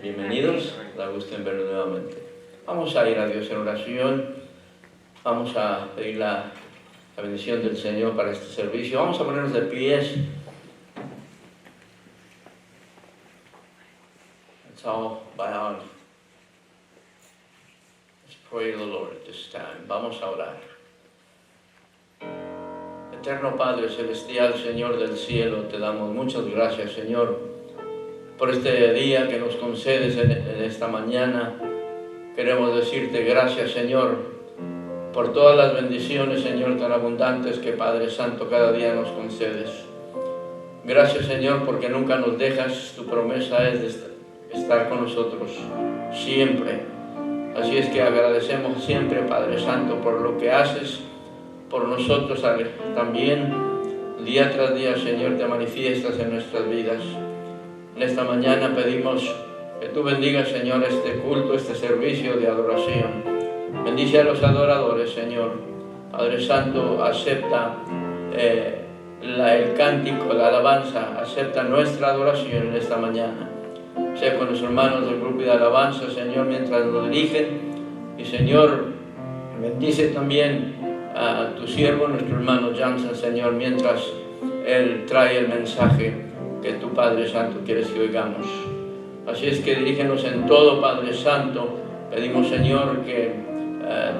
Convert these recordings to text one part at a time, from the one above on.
Bienvenidos, da gusto en verlos nuevamente. Vamos a ir a Dios en oración, vamos a pedir la bendición del Señor para este servicio. Vamos a ponernos de pies. Let's all bow. Let's pray to the Lord at this time. Vamos a orar. Eterno Padre Celestial, Señor del cielo, te damos muchas gracias, Señor, por este día que nos concedes en esta mañana. Queremos decirte gracias, Señor, por todas las bendiciones, Señor, tan abundantes que, Padre Santo, cada día nos concedes. Gracias, Señor, porque nunca nos dejas. Tu promesa es de estar con nosotros siempre. Así es que agradecemos siempre, Padre Santo, por lo que haces por nosotros también. Día tras día, Señor, te manifiestas en nuestras vidas. En esta mañana pedimos que tú bendigas, Señor, este culto, este servicio de adoración. Bendice a los adoradores, Señor. Padre Santo, acepta el cántico, la alabanza, acepta nuestra adoración en esta mañana. Sea con los hermanos del grupo de alabanza, Señor, mientras nos dirigen. Y, Señor, bendice también a tu siervo, nuestro hermano Johnson, Señor, mientras él trae el mensaje que tu Padre Santo quieres que oigamos. Así es que dirígenos en todo, Padre Santo. Pedimos, Señor, que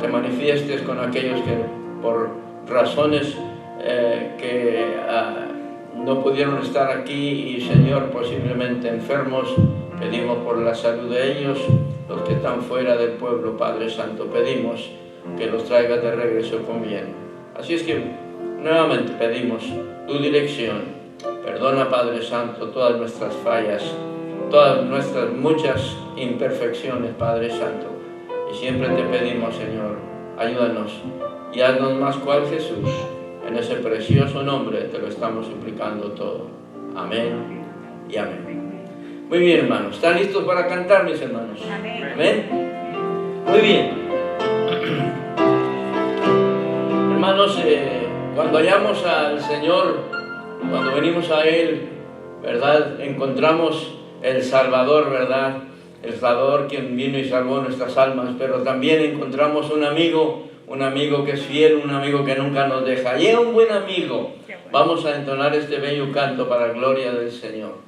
te manifiestes con aquellos que por razones que no pudieron estar aquí y, Señor, posiblemente enfermos. Pedimos por la salud de ellos, los que están fuera del pueblo, Padre Santo. Pedimos que los traigas de regreso con bien. Así es que nuevamente pedimos tu dirección. Perdona, Padre Santo, todas nuestras fallas, todas nuestras muchas imperfecciones, Padre Santo. Y siempre te pedimos, Señor, ayúdanos y haznos más cual Jesús. En ese precioso nombre te lo estamos suplicando todo. Amén y amén. Muy bien, hermanos. ¿Están listos para cantar, mis hermanos? Amén. ¿Amén? Muy bien. Hermanos, cuando hallamos al Señor, cuando venimos a Él, ¿verdad?, encontramos el Salvador, ¿verdad? El Salvador quien vino y salvó nuestras almas, pero también encontramos un amigo que es fiel, un amigo que nunca nos deja. Y es un buen amigo. Vamos a entonar este bello canto para la gloria del Señor.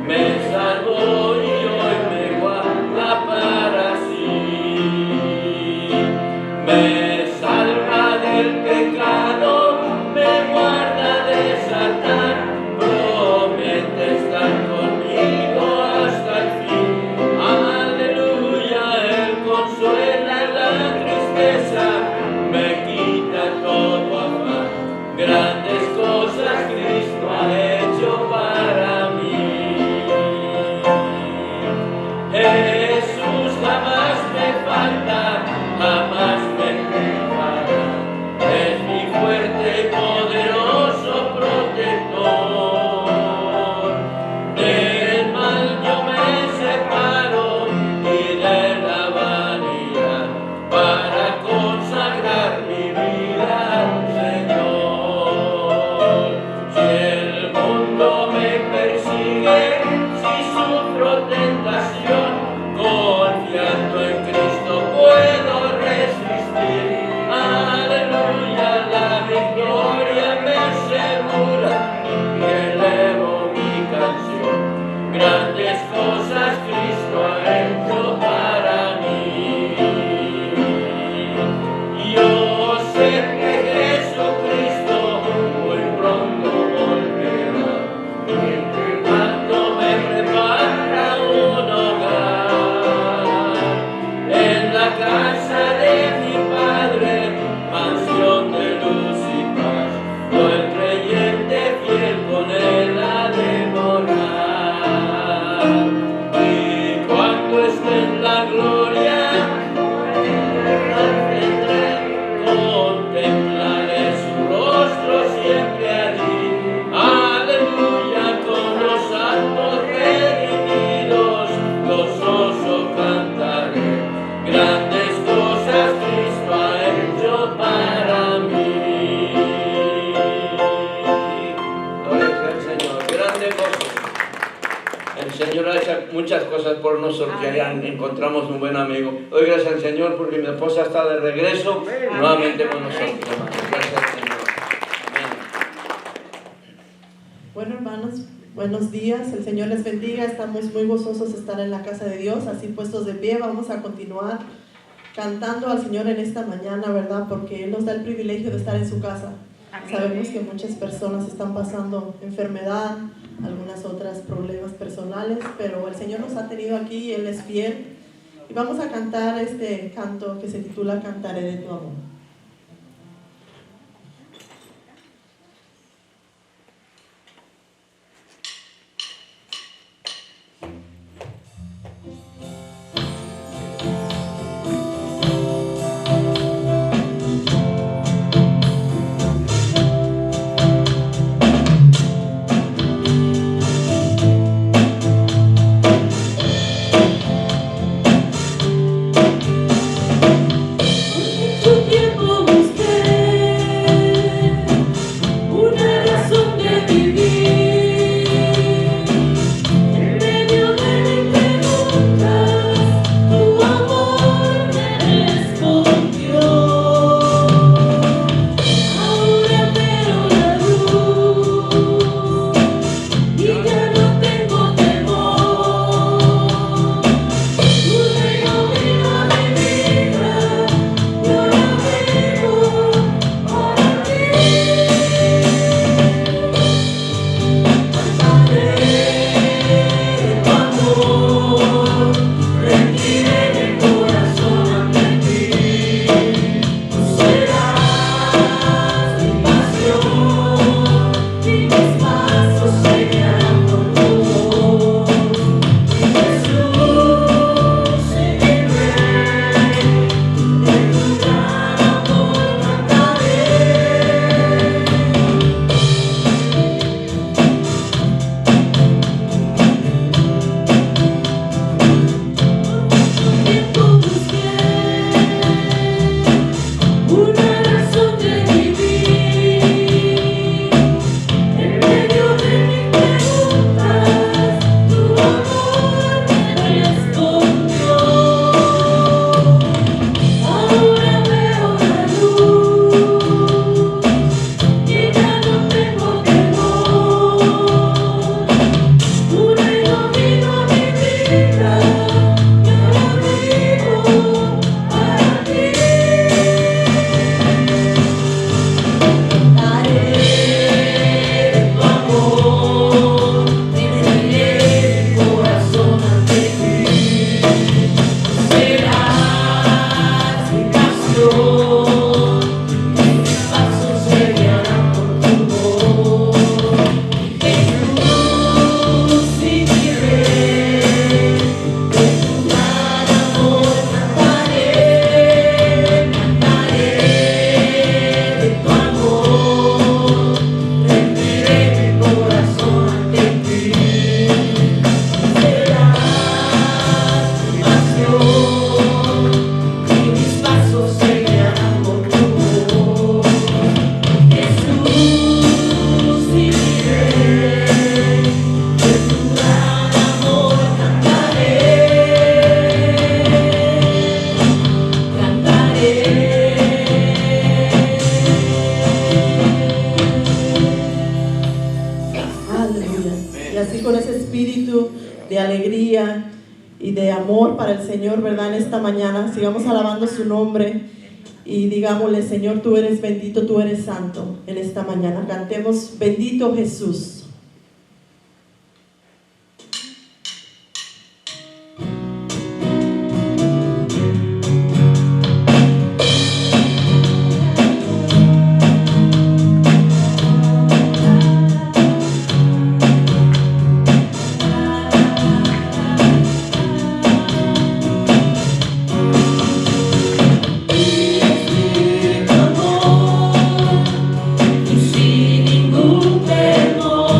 Me cosas por nosotros, que ya encontramos un buen amigo. Doy gracias al Señor porque mi esposa está de regreso nuevamente con nosotros, hermanos. Gracias al Señor. Amén. Bueno, hermanos, buenos días. El Señor les bendiga. Estamos muy gozosos de estar en la casa de Dios, así puestos de pie. Vamos a continuar cantando al Señor en esta mañana, ¿verdad? Porque Él nos da el privilegio de estar en su casa. Sabemos que muchas personas están pasando enfermedad, algunas otras problemas personales, pero el Señor nos ha tenido aquí, Él es fiel. Y vamos a cantar este canto que se titula Cantaré de tu amor. ¿Verdad? En esta mañana sigamos alabando su nombre y digámosle: Señor, tú eres bendito, tú eres santo. En esta mañana cantemos: bendito Jesús. Sin ningún temor.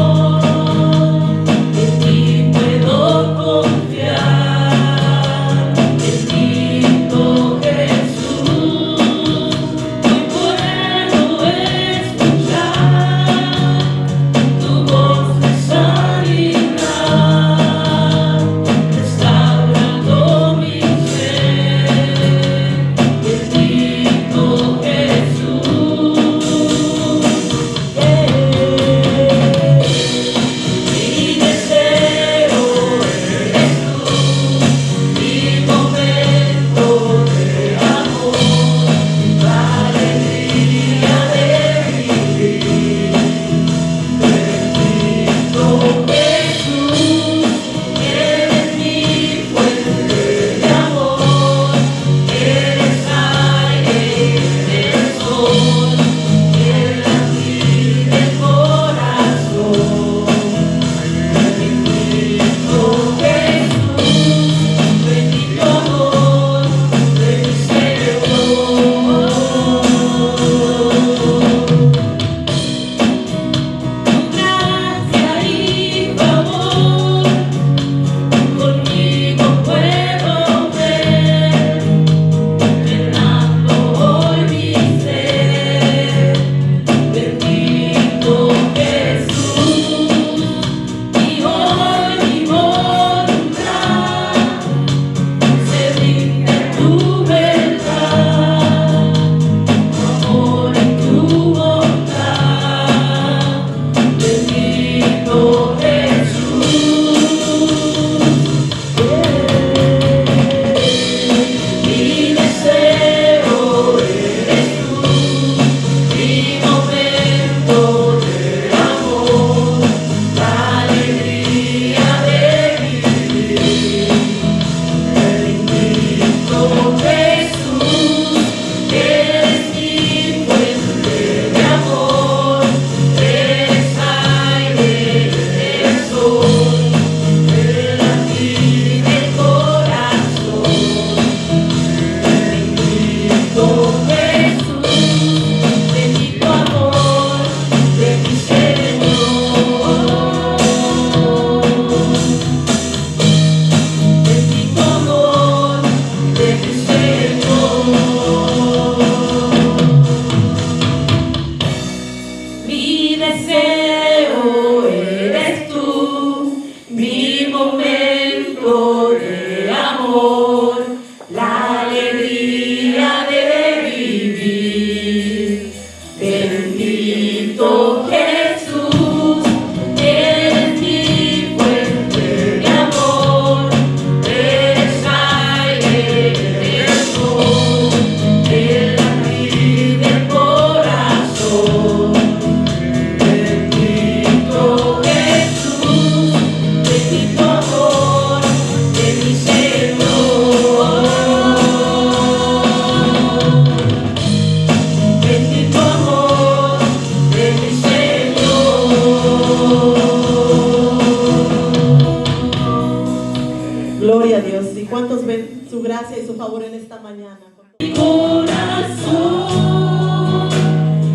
mañana. Mi corazón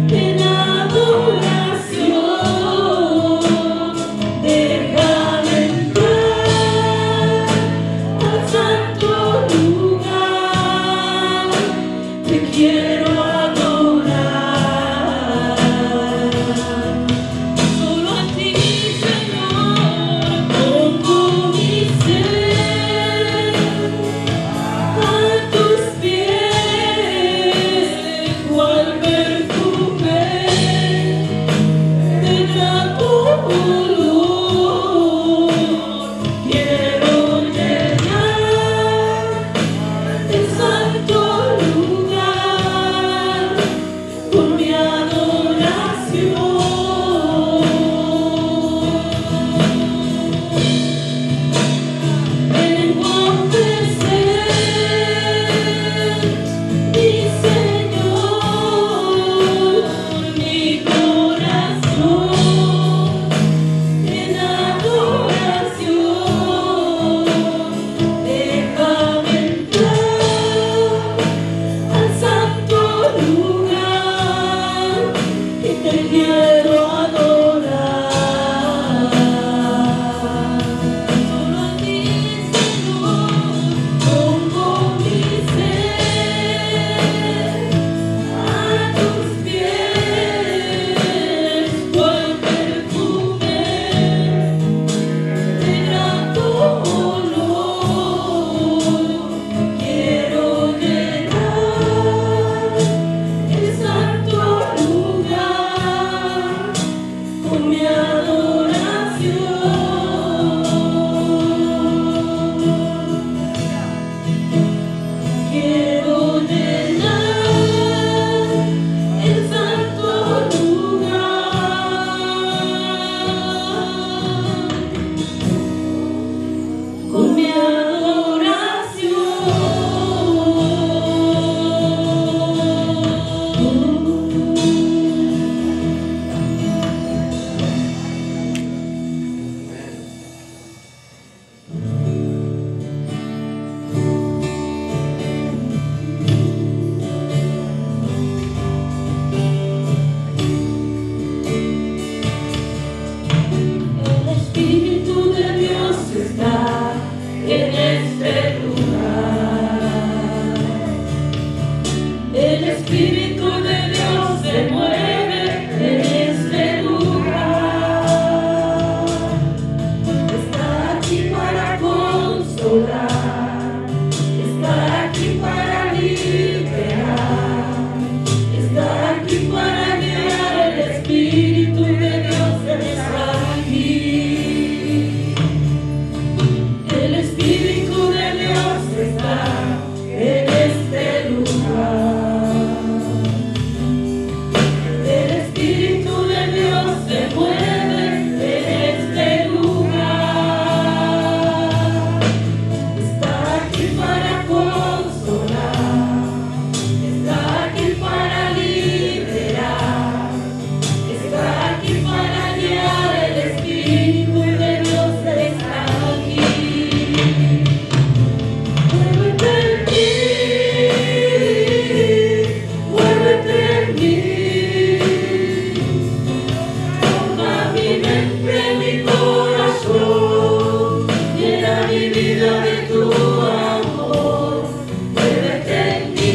en adoración, déjame entrar al santo lugar, te quiero adorar. Solo a ti, Señor, pongo mi ser, a tus pies, cual perfume de grato olor. Quiero llenar el santo lugar con mi adoración. Mi Señor, mi corazón en adoración, déjame entrar al santo lugar y te quiero adorar. Solo a ti, Señor, pongo mi ser, a tus pies, cual perfume de grato olor. Quiero llenar el santo lugar con mi adoración. Quiero llenar el santo lugar con mi El Espíritu de Dios está en este lugar. El Espíritu de Dios se mueve en este lugar. Está aquí para consolar, está aquí para liberar, está aquí para guiar. El Espíritu de Dios está aquí. El Espíritu de Dios está en este lugar. El Espíritu de Dios se mueve en este lugar. Está aquí para consolar, está aquí para liberar, está aquí para guiar. El Espíritu de Dios está aquí. Muévete en mí, muévete en mí. Toca mi mente, mi corazón, llena mi vida de tu amor. Muévete en mí,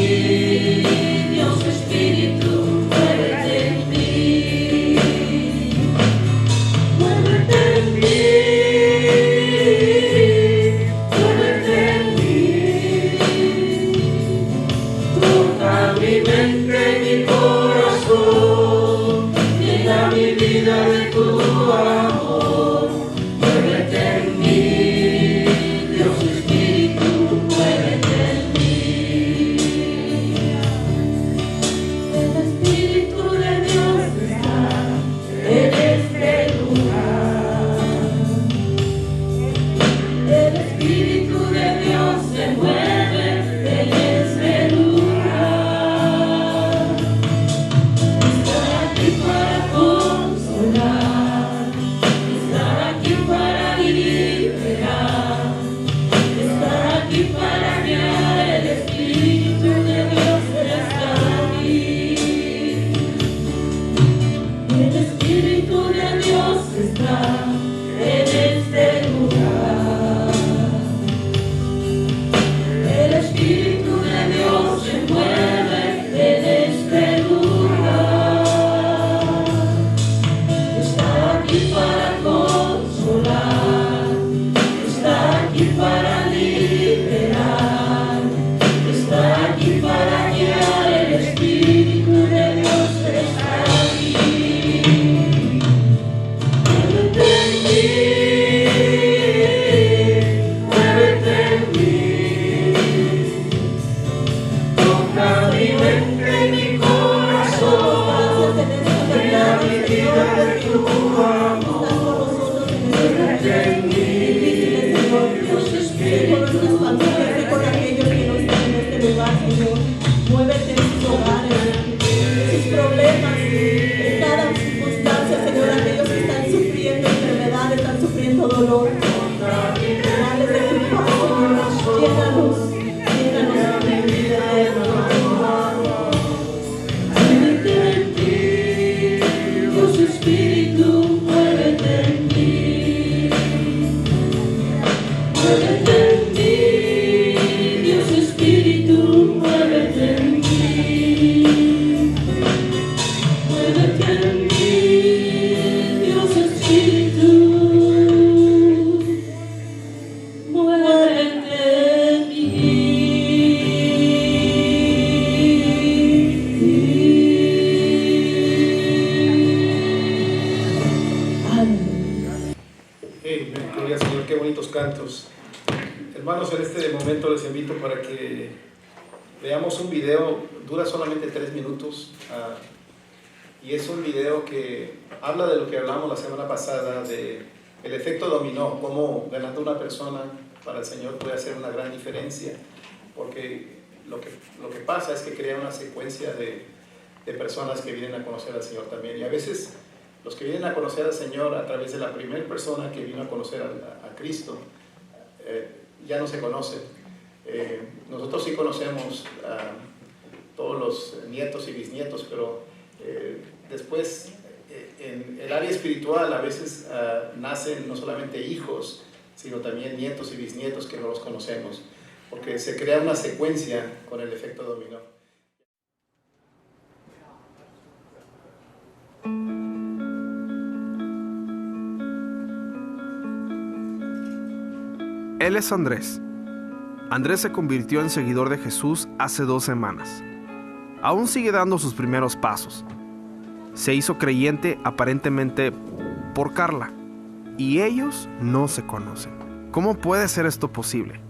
Dios Espíritu, muévete en mí. Muévete en mí, muévete en mí. Toca mi mente, mi corazón, llena mi vida de tu amor. Muévete en mí, Dios Espíritu, muévete en mí. El Espíritu de Dios está en este lugar. El Espíritu de Dios se mueve en este lugar. Señor. Muévete en sus hogares, en sus problemas, en cada circunstancia, Señor. Aquellos que están sufriendo enfermedad, están sufriendo dolor. Dales de tu paz, Señor. Llénalos de tu vida eterna. Muévete en ti, Dios Espíritu, muévete en ti. Muévete en ti, Dios Espíritu, muévete en ti. Muévete en ti, Dios Espíritu, muévete en mí. Gloria al Señor, qué bonitos cantos. Hermanos, en este momento les invito para que veamos un video, dura solamente 3 minutos, y es un video que habla de lo que hablamos la semana pasada, de el efecto dominó, cómo ganando una persona para el Señor puede hacer una gran diferencia, porque lo que pasa es que crea una secuencia de personas que vienen a conocer al Señor también, y a veces los que vienen a conocer al Señor a través de la primera persona que vino a conocer a Cristo, ya no se conocen. Nosotros sí conocemos a todos los nietos y bisnietos, pero después en el área espiritual a veces nacen no solamente hijos, sino también nietos y bisnietos que no los conocemos, porque se crea una secuencia con el efecto dominó. Él es Andrés. Andrés se convirtió en seguidor de Jesús hace 2 semanas. Aún sigue dando sus primeros pasos. Se hizo creyente aparentemente por Carla, y ellos no se conocen. ¿Cómo puede ser esto posible?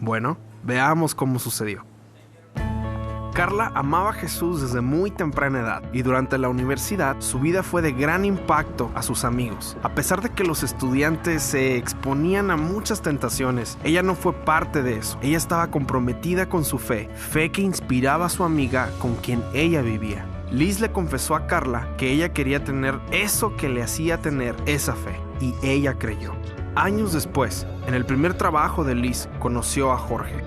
Bueno, veamos cómo sucedió. Carla amaba a Jesús desde muy temprana edad y durante la universidad su vida fue de gran impacto a sus amigos. A pesar de que los estudiantes se exponían a muchas tentaciones, ella no fue parte de eso. Ella estaba comprometida con su fe que inspiraba a su amiga con quien ella vivía. Liz le confesó a Carla que ella quería tener eso que le hacía tener esa fe, y ella creyó. Años después, en el primer trabajo de Liz, conoció a Jorge.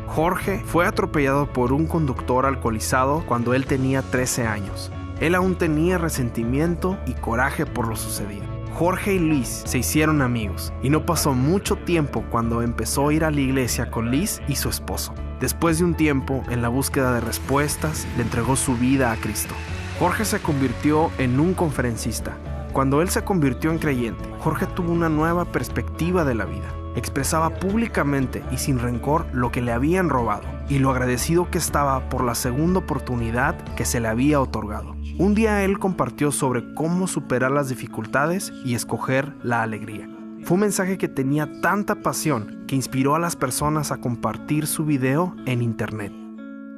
Jorge fue atropellado por un conductor alcoholizado cuando él tenía 13 años. Él aún tenía resentimiento y coraje por lo sucedido. Jorge y Liz se hicieron amigos y no pasó mucho tiempo cuando empezó a ir a la iglesia con Liz y su esposo. Después de un tiempo, en la búsqueda de respuestas, le entregó su vida a Cristo. Jorge se convirtió en un conferencista. Cuando él se convirtió en creyente, Jorge tuvo una nueva perspectiva de la vida. Expresaba públicamente y sin rencor lo que le habían robado y lo agradecido que estaba por la segunda oportunidad que se le había otorgado. Un día él compartió sobre cómo superar las dificultades y escoger la alegría. Fue un mensaje que tenía tanta pasión que inspiró a las personas a compartir su video en internet.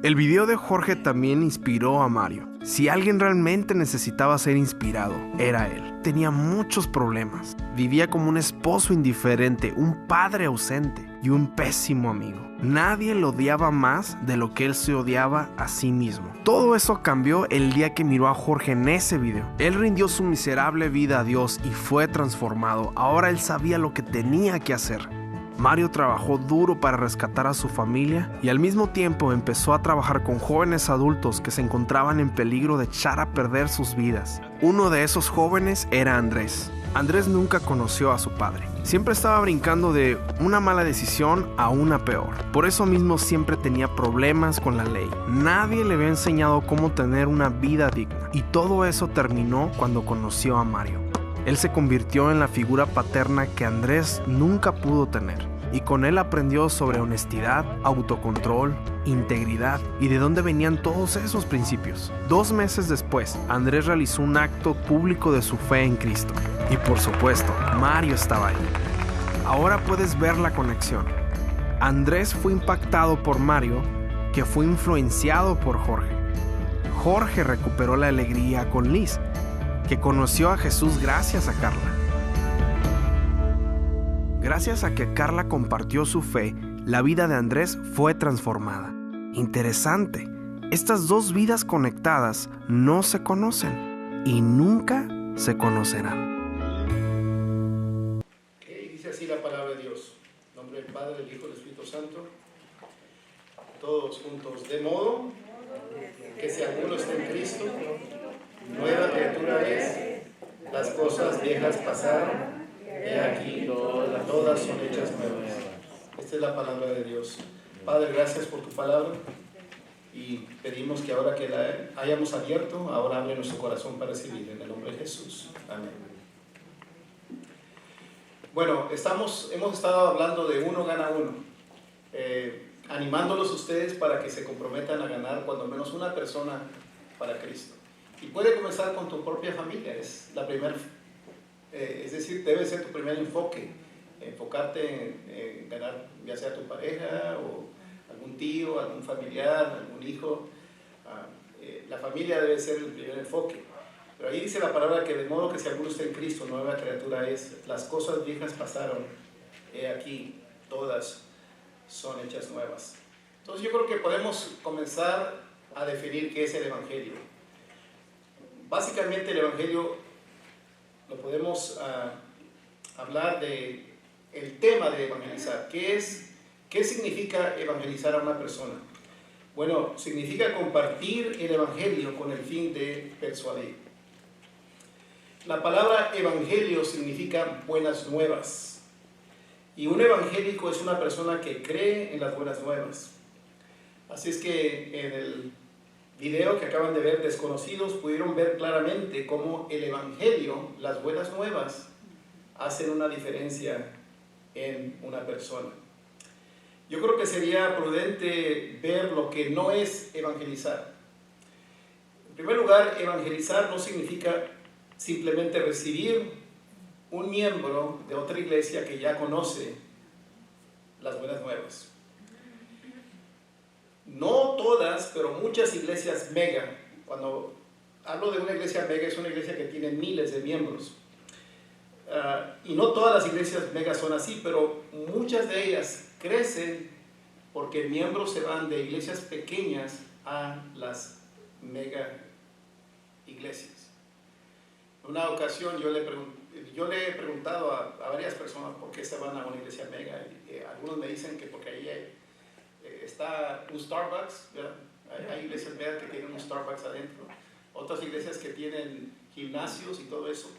El video de Jorge también inspiró a Mario. Si alguien realmente necesitaba ser inspirado, era él. Tenía muchos problemas. Vivía como un esposo indiferente, un padre ausente y un pésimo amigo. Nadie lo odiaba más de lo que él se odiaba a sí mismo. Todo eso cambió el día que miró a Jorge en ese video. Él rindió su miserable vida a Dios y fue transformado. Ahora él sabía lo que tenía que hacer. Mario trabajó duro para rescatar a su familia y al mismo tiempo empezó a trabajar con jóvenes adultos que se encontraban en peligro de echar a perder sus vidas. Uno de esos jóvenes era Andrés. Andrés nunca conoció a su padre. Siempre estaba brincando de una mala decisión a una peor. Por eso mismo siempre tenía problemas con la ley. Nadie le había enseñado cómo tener una vida digna. Y todo eso terminó cuando conoció a Mario. Él se convirtió en la figura paterna que Andrés nunca pudo tener, y con él aprendió sobre honestidad, autocontrol, integridad y de dónde venían todos esos principios. 2 meses después, Andrés realizó un acto público de su fe en Cristo, y por supuesto, Mario estaba ahí. Ahora puedes ver la conexión. Andrés fue impactado por Mario, que fue influenciado por Jorge. Jorge recuperó la alegría con Liz, que conoció a Jesús gracias a Carla. Gracias a que Carla compartió su fe, la vida de Andrés fue transformada. Interesante, estas dos vidas conectadas no se conocen y nunca se conocerán. Dice así la palabra de Dios. En nombre del Padre, del Hijo y del Espíritu Santo. Todos juntos. De modo que si alguno está en Cristo, nueva criatura es. Las cosas viejas pasaron, he aquí todas son hechas nuevas. Esta es la palabra de Dios. Padre, gracias por tu palabra y pedimos que ahora que la hayamos abierto, ahora abre nuestro corazón para recibir en el nombre de Jesús. Amén. Bueno, hemos estado hablando de uno gana uno, animándolos a ustedes para que se comprometan a ganar cuando menos una persona para Cristo. Y puede comenzar con tu propia familia, es decir, debe ser tu primer enfoque, enfocarte en ganar ya sea tu pareja o algún tío, algún familiar, algún hijo. La familia debe ser el primer enfoque. Pero ahí dice la palabra que de modo que si alguno está en Cristo, nueva criatura es. Las cosas viejas pasaron, he aquí, todas son hechas nuevas. Entonces yo creo que podemos comenzar a definir qué es el Evangelio. Básicamente el Evangelio lo podemos hablar de el tema de evangelizar. ¿Qué significa evangelizar a una persona? Bueno, significa compartir el Evangelio con el fin de persuadir. La palabra evangelio significa buenas nuevas. Y un evangélico es una persona que cree en las buenas nuevas. Así es que en el video que acaban de ver, Desconocidos, pudieron ver claramente cómo el evangelio, las buenas nuevas, hacen una diferencia en una persona. Yo creo que sería prudente ver lo que no es evangelizar. En primer lugar, evangelizar no significa simplemente recibir un miembro de otra iglesia que ya conoce las buenas nuevas. No todas, pero muchas iglesias mega. Cuando hablo de una iglesia mega, es una iglesia que tiene miles de miembros. Y no todas las iglesias mega son así, pero muchas de ellas crecen porque miembros se van de iglesias pequeñas a las mega iglesias. En una ocasión yo le he preguntado a varias personas por qué se van a una iglesia mega. Algunos me dicen que porque ahí está un Starbucks, ¿verdad? Hay iglesias megas que tienen un Starbucks adentro, otras iglesias que tienen gimnasios y todo eso.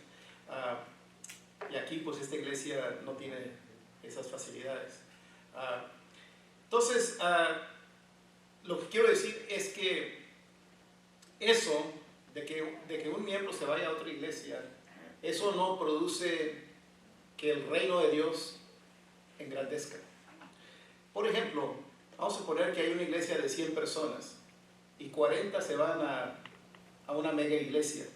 Y aquí pues esta iglesia no tiene esas facilidades. Entonces, lo que quiero decir es que eso de que un miembro se vaya a otra iglesia, eso no produce que el reino de Dios engrandezca. Por ejemplo, vamos a suponer que hay una iglesia de 100 personas y 40 se van a una mega iglesia.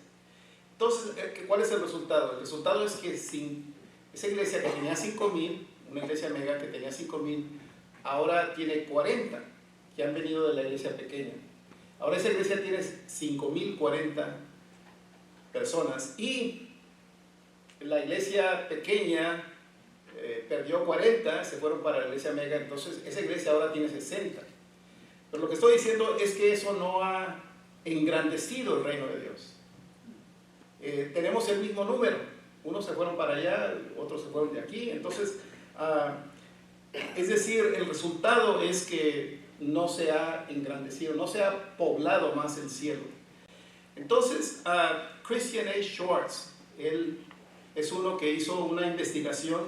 Entonces, ¿cuál es el resultado? El resultado es que esa iglesia que tenía 5,000, una iglesia mega que tenía 5,000, ahora tiene 40 que han venido de la iglesia pequeña. Ahora esa iglesia tiene 5,040 personas y la iglesia pequeña perdió 40, se fueron para la iglesia mega, entonces esa iglesia ahora tiene 60. Pero lo que estoy diciendo es que eso no ha engrandecido el reino de Dios. Tenemos el mismo número, unos se fueron para allá, otros se fueron de aquí, entonces, es decir, el resultado es que no se ha engrandecido, no se ha poblado más el cielo. Entonces, Christian A. Schwartz, él es uno que hizo una investigación,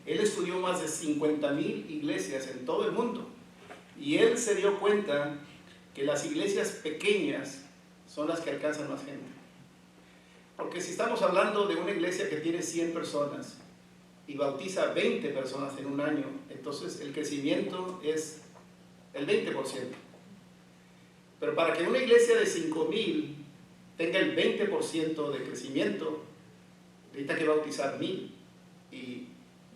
él estudió más de 50,000 iglesias en todo el mundo y él se dio cuenta que las iglesias pequeñas son las que alcanzan más gente. Porque si estamos hablando de una iglesia que tiene 100 personas y bautiza 20 personas en un año, entonces el crecimiento es el 20%. Pero para que una iglesia de 5,000 tenga el 20% de crecimiento, necesita que bautizar 1,000. Y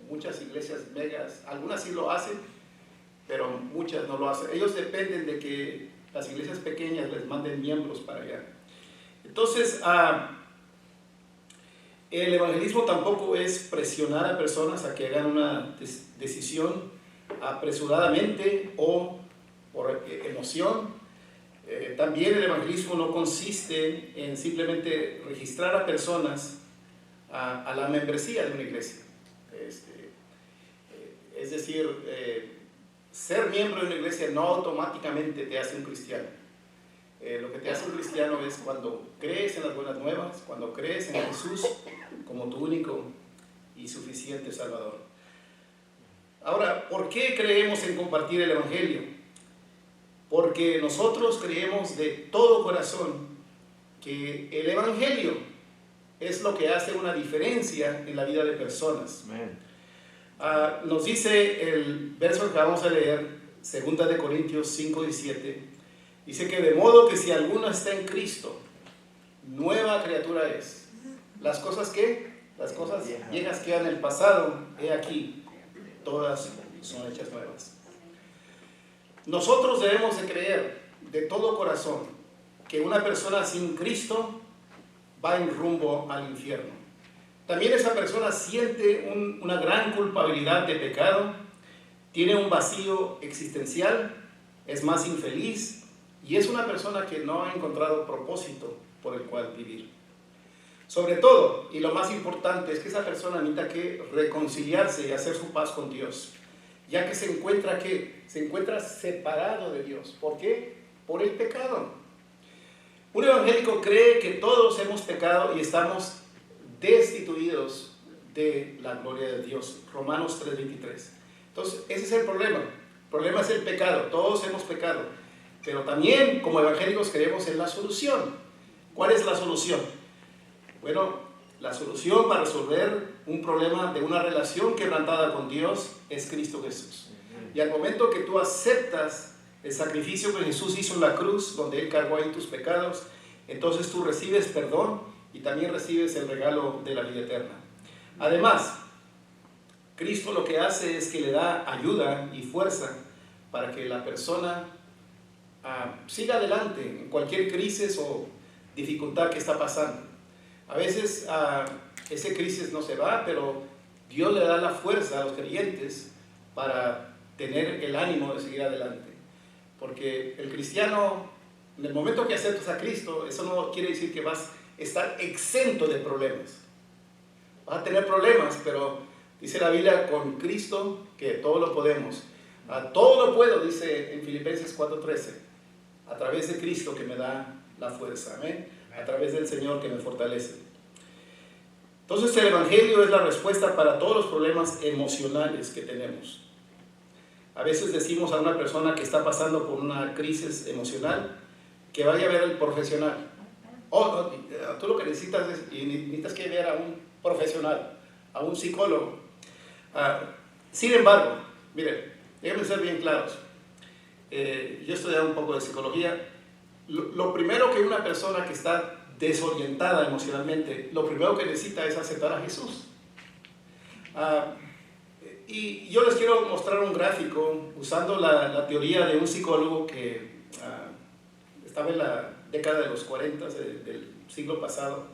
muchas iglesias megas, algunas sí lo hacen, pero muchas no lo hacen. Ellos dependen de que las iglesias pequeñas les manden miembros para allá. Entonces, el evangelismo tampoco es presionar a personas a que hagan una decisión apresuradamente o por emoción. También el evangelismo no consiste en simplemente registrar a personas a la membresía de una iglesia. Es decir, ser miembro de una iglesia no automáticamente te hace un cristiano. Lo que te hace un cristiano es cuando crees en las buenas nuevas, cuando crees en Jesús como tu único y suficiente Salvador. Ahora, ¿por qué creemos en compartir el evangelio? Porque nosotros creemos de todo corazón que el evangelio es lo que hace una diferencia en la vida de personas. Nos dice el verso que vamos a leer, 2 de Corintios 5:17, dice que de modo que si alguno está en Cristo, nueva criatura es. Las cosas viejas quedan en el pasado, he aquí, todas son hechas nuevas. Nosotros debemos de creer de todo corazón que una persona sin Cristo va en rumbo al infierno. También esa persona siente una gran culpabilidad de pecado, tiene un vacío existencial, es más infeliz y es una persona que no ha encontrado propósito por el cual vivir. Sobre todo, y lo más importante, es que esa persona necesita que reconciliarse y hacer su paz con Dios, ya que se encuentra separado de Dios. ¿Por qué? Por el pecado. Un evangélico cree que todos hemos pecado y estamos destituidos de la gloria de Dios. Romanos 3:23. Entonces, ese es el problema. El problema es el pecado. Todos hemos pecado. Pero también, como evangélicos, creemos en la solución. ¿Cuál es la solución? Bueno, la solución para resolver un problema de una relación quebrantada con Dios es Cristo Jesús. Y al momento que tú aceptas el sacrificio que Jesús hizo en la cruz, donde Él cargó ahí tus pecados, entonces tú recibes perdón y también recibes el regalo de la vida eterna. Además, Cristo lo que hace es que le da ayuda y fuerza para que la persona siga adelante en cualquier crisis o dificultad que está pasando. A veces ese crisis no se va, pero Dios le da la fuerza a los creyentes para tener el ánimo de seguir adelante. Porque el cristiano, en el momento que aceptas a Cristo, eso no quiere decir que vas a estar exento de problemas. Vas a tener problemas, pero dice la Biblia, con Cristo que todo lo podemos. Todo lo puedo, dice en Filipenses 4:13, a través de Cristo que me da la fuerza. Amén. A través del Señor que me fortalece. Entonces el evangelio es la respuesta para todos los problemas emocionales que tenemos. A veces decimos a una persona que está pasando por una crisis emocional que vaya a ver al profesional. Tú lo que necesitas es que ver a un profesional, a un psicólogo. Sin embargo, miren, déjenme ser bien claros. Yo he estudiado un poco de psicología. Lo primero que una persona que está desorientada emocionalmente, lo primero que necesita es aceptar a Jesús. Y yo les quiero mostrar un gráfico usando la teoría de un psicólogo que estaba en la década de los 40 del siglo pasado,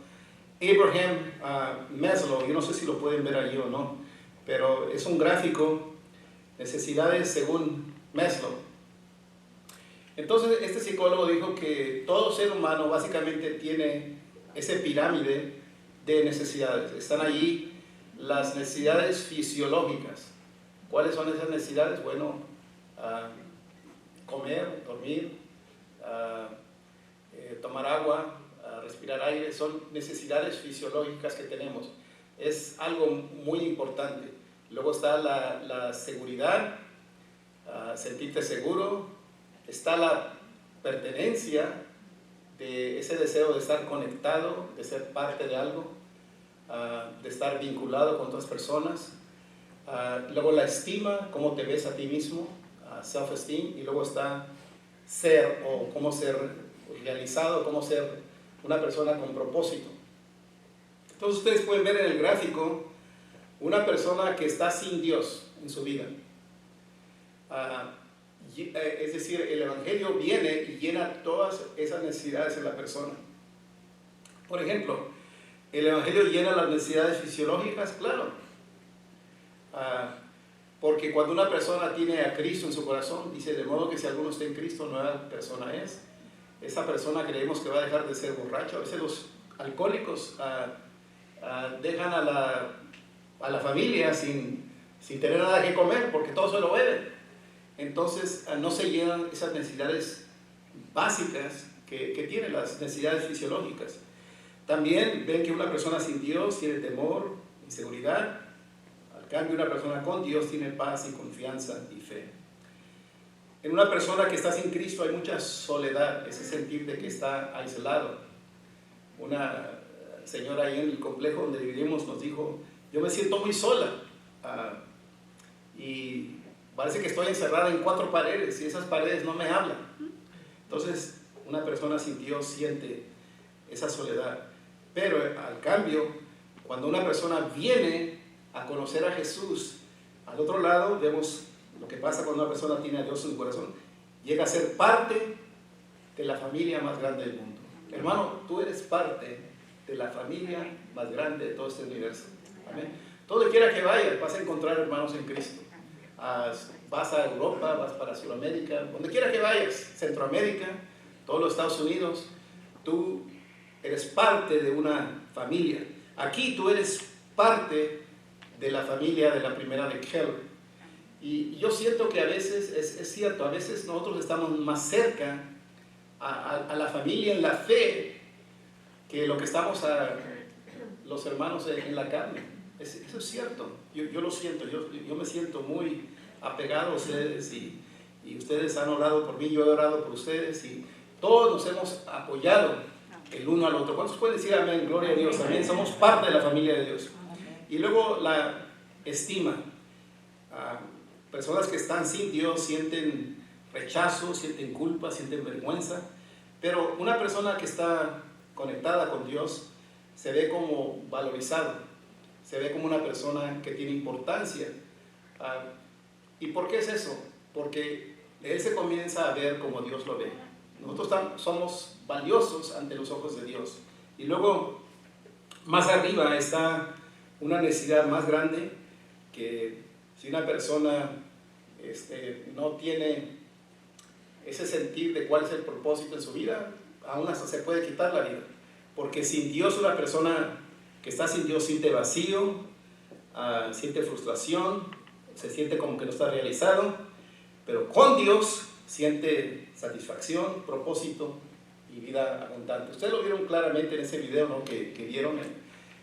Abraham Maslow. Yo no sé si lo pueden ver allí o no, pero es un gráfico, necesidades según Maslow. Entonces este psicólogo dijo que todo ser humano básicamente tiene esa pirámide de necesidades. Están allí las necesidades fisiológicas. ¿Cuáles son esas necesidades? Bueno, comer, dormir, tomar agua, respirar aire, son necesidades fisiológicas que tenemos. Es algo muy importante. Luego está la seguridad, sentirte seguro. Está la pertenencia, de ese deseo de estar conectado, de ser parte de algo, de estar vinculado con otras personas. Luego la estima, cómo te ves a ti mismo, self-esteem. Y luego está ser, o cómo ser realizado, cómo ser una persona con propósito. Entonces ustedes pueden ver en el gráfico una persona que está sin Dios en su vida. Es decir, el evangelio viene y llena todas esas necesidades en la persona. Por ejemplo, el evangelio llena las necesidades fisiológicas, claro. Porque cuando una persona tiene a Cristo en su corazón, dice, de modo que si alguno está en Cristo, nueva persona es. Esa persona creemos que va a dejar de ser borracho. A veces los alcohólicos dejan a la familia sin tener nada que comer, porque todo se lo beben. Entonces no se llenan esas necesidades básicas que tienen, las necesidades fisiológicas. También ven que una persona sin Dios tiene temor, inseguridad. Al cambio, una persona con Dios tiene paz y confianza y fe. En una persona que está sin Cristo hay mucha soledad, ese sentir de que está aislado. Una señora ahí en el complejo donde vivimos nos dijo, yo me siento muy sola y parece que estoy encerrada en 4 paredes y esas paredes no me hablan. Entonces, una persona sin Dios siente esa soledad. Pero al cambio, cuando una persona viene a conocer a Jesús, al otro lado vemos lo que pasa cuando una persona tiene a Dios en su corazón, llega a ser parte de la familia más grande del mundo. Hermano, tú eres parte de la familia más grande de todo este universo. Amén. Donde quiera que vayas, vas a encontrar hermanos en Cristo. Vas a Europa, vas para Sudamérica, donde quiera que vayas, Centroamérica, todos los Estados Unidos, tú eres parte de una familia. Aquí tú eres parte de la familia de la primera de Keller. Y yo siento que a veces, es cierto, a veces nosotros estamos más cerca a la familia en la fe que lo que estamos a los hermanos en la carne. Eso es cierto, yo lo siento, yo me siento muy apegado a ustedes y ustedes han orado por mí, yo he orado por ustedes y todos nos hemos apoyado el uno al otro. ¿Cuántos pueden decir amén? Gloria a Dios, amén. Somos parte de la familia de Dios. Y luego la estima. Personas que están sin Dios sienten rechazo, sienten culpa, sienten vergüenza, pero una persona que está conectada con Dios se ve como valorizado, se ve como una persona que tiene importancia. ¿Y por qué es eso? Porque él se comienza a ver como Dios lo ve. Nosotros somos valiosos ante los ojos de Dios. Y luego, más arriba está una necesidad más grande, que si una persona no tiene ese sentir de cuál es el propósito en su vida, aún hasta se puede quitar la vida. Porque sin Dios, una persona que está sin Dios siente vacío, siente frustración, se siente como que no está realizado, pero con Dios siente satisfacción, propósito y vida abundante. Ustedes lo vieron claramente en ese video, ¿no? que vieron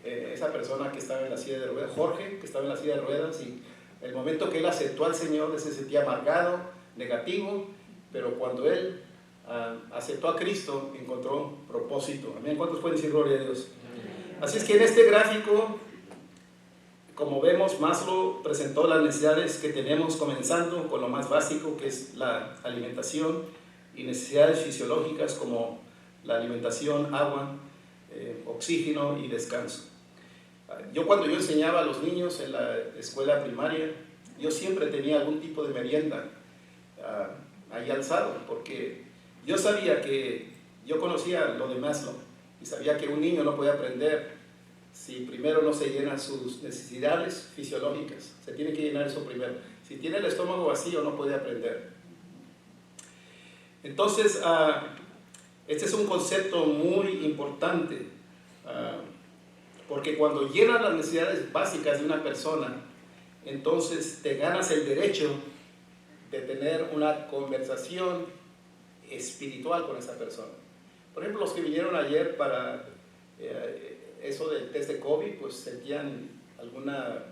esa persona que estaba en la silla de ruedas, Jorge, que estaba en la silla de ruedas, y el momento que él aceptó al Señor, él se sentía amargado, negativo, pero cuando él aceptó a Cristo, encontró propósito. Amén. ¿Cuántos pueden decir gloria a Dios? Así es que en este gráfico, como vemos, Maslow presentó las necesidades que tenemos, comenzando con lo más básico, que es la alimentación, y necesidades fisiológicas como la alimentación, agua, oxígeno y descanso. Cuando yo enseñaba a los niños en la escuela primaria, yo siempre tenía algún tipo de merienda ahí alzado, porque yo sabía que, yo conocía lo de Maslow, y sabía que un niño no puede aprender si primero no se llenan sus necesidades fisiológicas. Se tiene que llenar eso primero. Si tiene el estómago vacío, no puede aprender. Entonces, este es un concepto muy importante, porque cuando llenas las necesidades básicas de una persona, entonces te ganas el derecho de tener una conversación espiritual con esa persona. Por ejemplo, los que vinieron ayer para eso del test de COVID, pues sentían alguna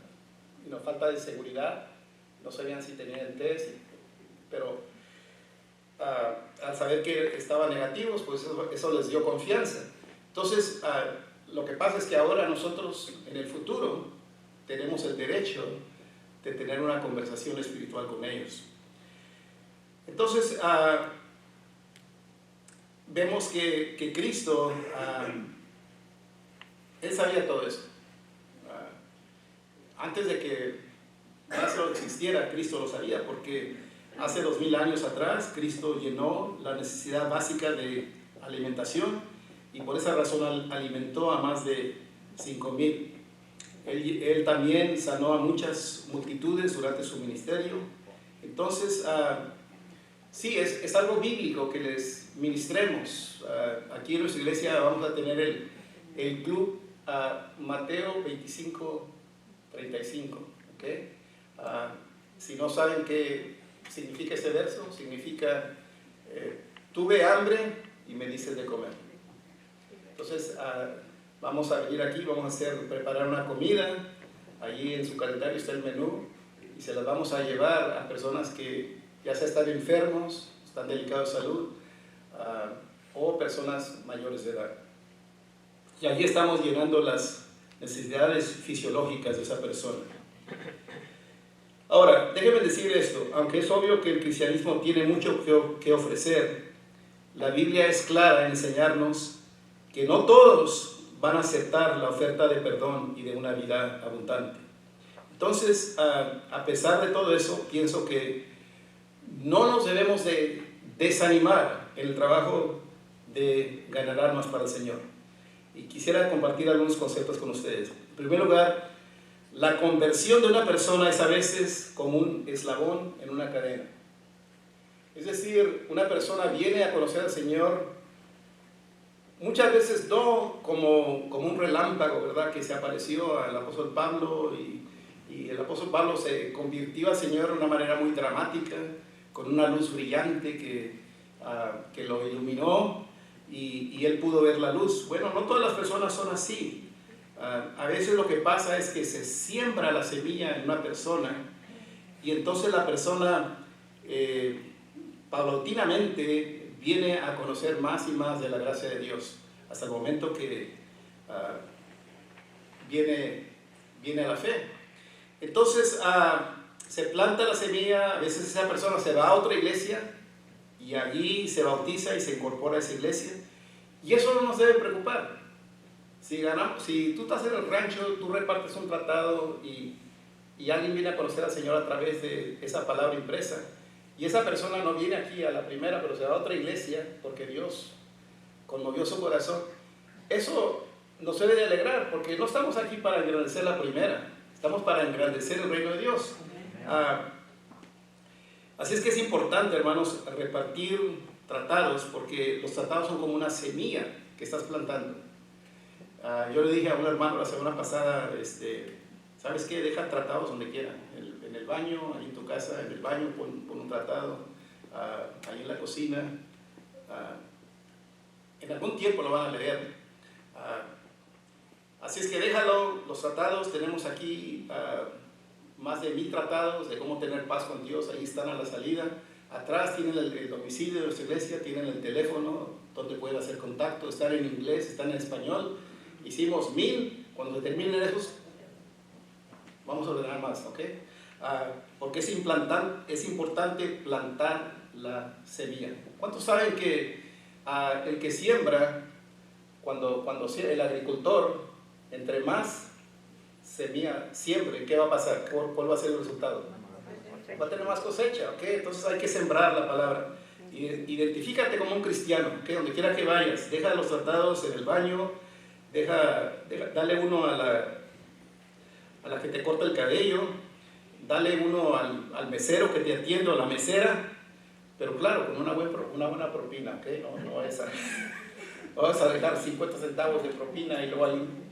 falta de seguridad, no sabían si tenían el test, pero al saber que estaban negativos, pues eso les dio confianza. Entonces, lo que pasa es que ahora nosotros, en el futuro, tenemos el derecho de tener una conversación espiritual con ellos. Entonces, vemos que Cristo, Él sabía todo eso. Antes de que Maslow existiera, Cristo lo sabía, porque hace 2000 años atrás, Cristo llenó la necesidad básica de alimentación, y por esa razón alimentó a más de 5000 Él también sanó a muchas multitudes durante su ministerio. Entonces, sí, es algo bíblico que les ministremos. Aquí en nuestra iglesia vamos a tener el club Mateo 25:35. ¿Okay? Si no saben qué significa ese verso, significa tuve hambre y me dices de comer. Entonces, vamos a venir aquí, vamos a preparar una comida. Allí en su calendario está el menú y se las vamos a llevar a personas que ya sea están enfermos, están delicados de salud, o personas mayores de edad. Y allí estamos llenando las necesidades fisiológicas de esa persona. Ahora, déjenme decir esto, aunque es obvio que el cristianismo tiene mucho que ofrecer, la Biblia es clara en enseñarnos que no todos van a aceptar la oferta de perdón y de una vida abundante. Entonces, a pesar de todo eso, pienso que no nos debemos de desanimar en el trabajo de ganar almas para el Señor. Y quisiera compartir algunos conceptos con ustedes. En primer lugar, la conversión de una persona es a veces como un eslabón en una cadena. Es decir, una persona viene a conocer al Señor muchas veces no como un relámpago, ¿verdad? Que se apareció al apóstol Pablo y el apóstol Pablo se convirtió al Señor de una manera muy dramática, con una luz brillante que lo iluminó y él pudo ver la luz. Bueno, no todas las personas son así. A veces lo que pasa es que se siembra la semilla en una persona y entonces la persona paulatinamente viene a conocer más y más de la gracia de Dios hasta el momento que viene a la fe. Entonces se planta la semilla, a veces esa persona se va a otra iglesia y allí se bautiza y se incorpora a esa iglesia, y eso no nos debe preocupar. Si tú estás en el rancho, tú repartes un tratado y alguien viene a conocer al Señor a través de esa palabra impresa, y esa persona no viene aquí a la primera, pero se va a otra iglesia porque Dios conmovió su corazón, eso nos debe de alegrar, porque no estamos aquí para engrandecer la primera, estamos para engrandecer el reino de Dios. Así es que es importante, hermanos, repartir tratados, porque los tratados son como una semilla que estás plantando. Yo le dije a un hermano la semana pasada, ¿sabes qué? Deja tratados donde quiera, en el baño, ahí en tu casa, en el baño pon un tratado, ahí en la cocina. En algún tiempo lo van a leer. Así es que déjalo, los tratados, tenemos aquí más de 1000 tratados de cómo tener paz con Dios, ahí están a la salida. Atrás tienen el domicilio de nuestra iglesia, tienen el teléfono donde pueden hacer contacto, están en inglés, están en español. Hicimos 1000, cuando se terminen esos, vamos a ordenar más, ¿ok? Porque es importante plantar la semilla. ¿Cuántos saben que el que siembra, cuando el agricultor, entre más semilla siembre, ¿qué va a pasar? ¿Cuál va a ser el resultado? Va a tener más cosecha, ¿ok? Entonces hay que sembrar la palabra. Identifícate como un cristiano, ¿ok? Donde quiera que vayas, deja los tratados en el baño, dale uno a la que te corta el cabello, dale uno al mesero que te atiende, a la mesera, pero claro, con una buena propina, ¿ok? No vas a dejar 50 centavos de propina y luego hay un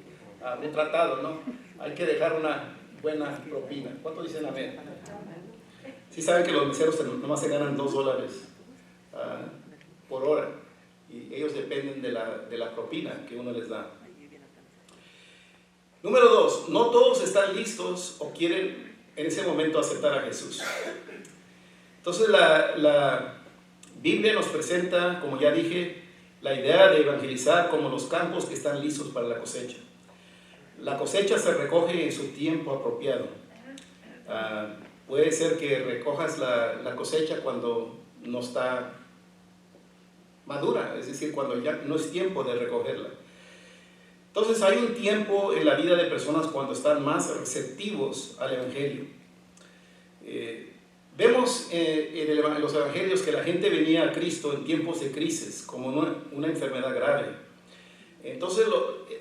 tratado, ¿no? Hay que dejar una buena propina. ¿Cuánto dicen amén? Sí saben que los meseros nomás se ganan $2 por hora y ellos dependen de la propina que uno les da. Número 2, no todos están listos o quieren en ese momento aceptar a Jesús. Entonces la Biblia nos presenta, como ya dije, la idea de evangelizar como los campos que están listos para la cosecha. La cosecha se recoge en su tiempo apropiado. Puede ser que recojas la cosecha cuando no está madura, es decir, cuando ya no es tiempo de recogerla. Entonces hay un tiempo en la vida de personas cuando están más receptivos al Evangelio. Vemos en los Evangelios que la gente venía a Cristo en tiempos de crisis, como una enfermedad grave. Entonces,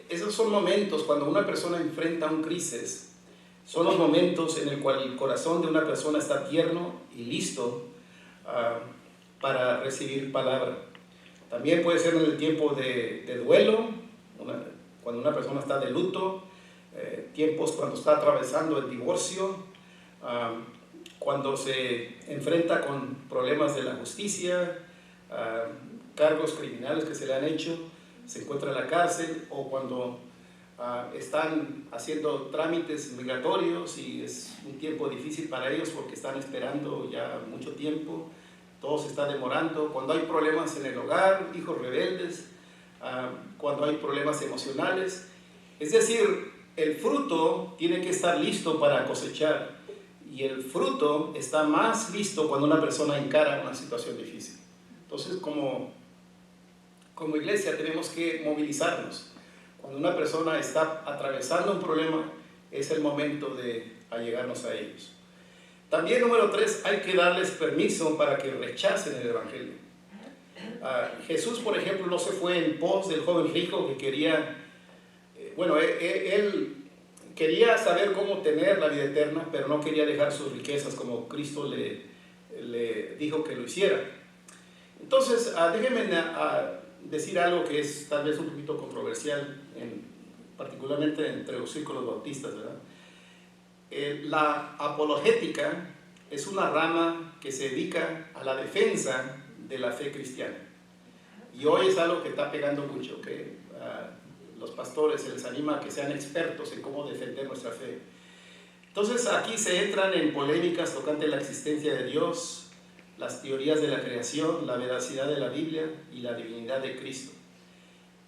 esos son momentos cuando una persona enfrenta un crisis, son los momentos en el cual el corazón de una persona está tierno y listo para recibir palabra. También puede ser en el tiempo de duelo, cuando una persona está de luto, tiempos cuando está atravesando el divorcio, cuando se enfrenta con problemas de la justicia, cargos criminales que se le han hecho, se encuentra en la cárcel, o cuando están haciendo trámites migratorios y es un tiempo difícil para ellos porque están esperando ya mucho tiempo, todo se está demorando, cuando hay problemas en el hogar, hijos rebeldes, cuando hay problemas emocionales. Es decir, el fruto tiene que estar listo para cosechar, y el fruto está más listo cuando una persona encara una situación difícil. Entonces, como iglesia tenemos que movilizarnos. Cuando una persona está atravesando un problema, es el momento de allegarnos a ellos. También, número 3, hay que darles permiso para que rechacen el evangelio. Jesús, por ejemplo, no se fue en pos del joven rico que quería, él quería saber cómo tener la vida eterna, pero no quería dejar sus riquezas como Cristo le dijo que lo hiciera. Entonces, déjenme decir algo que es tal vez un poquito controversial, particularmente entre los círculos bautistas, ¿verdad? La apologética es una rama que se dedica a la defensa de la fe cristiana. Y hoy es algo que está pegando mucho, que los pastores se les anima a que sean expertos en cómo defender nuestra fe. Entonces aquí se entran en polémicas tocante la existencia de Dios, las teorías de la creación, la veracidad de la Biblia y la divinidad de Cristo.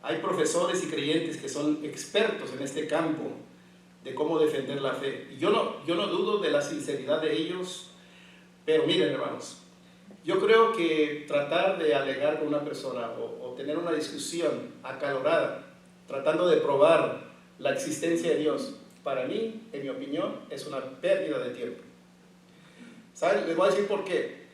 Hay profesores y creyentes que son expertos en este campo de cómo defender la fe. Y yo no dudo de la sinceridad de ellos, pero miren, hermanos, yo creo que tratar de alegar con una persona o tener una discusión acalorada, tratando de probar la existencia de Dios, para mí, en mi opinión, es una pérdida de tiempo. ¿Saben? Les voy a decir por qué.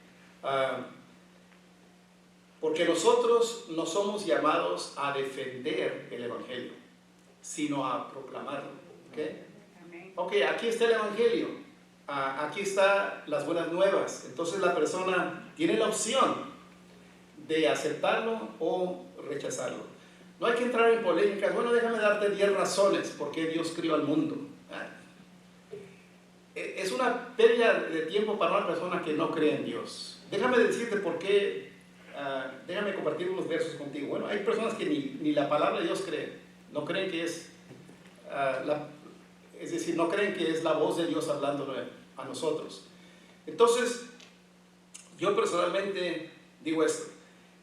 Porque nosotros no somos llamados a defender el evangelio, sino a proclamarlo. ¿Ok? Aquí está el evangelio, aquí están las buenas nuevas. Entonces la persona tiene la opción de aceptarlo o rechazarlo. No hay que entrar en polémicas. Bueno, déjame darte 10 razones por qué Dios creó al mundo. Es una pérdida de tiempo para una persona que no cree en Dios. Déjame decirte por qué. Déjame compartir unos versos contigo. Bueno, hay personas que ni la palabra de Dios creen. No creen que es es decir, no creen que es la voz de Dios hablando a nosotros. Entonces, yo personalmente digo esto: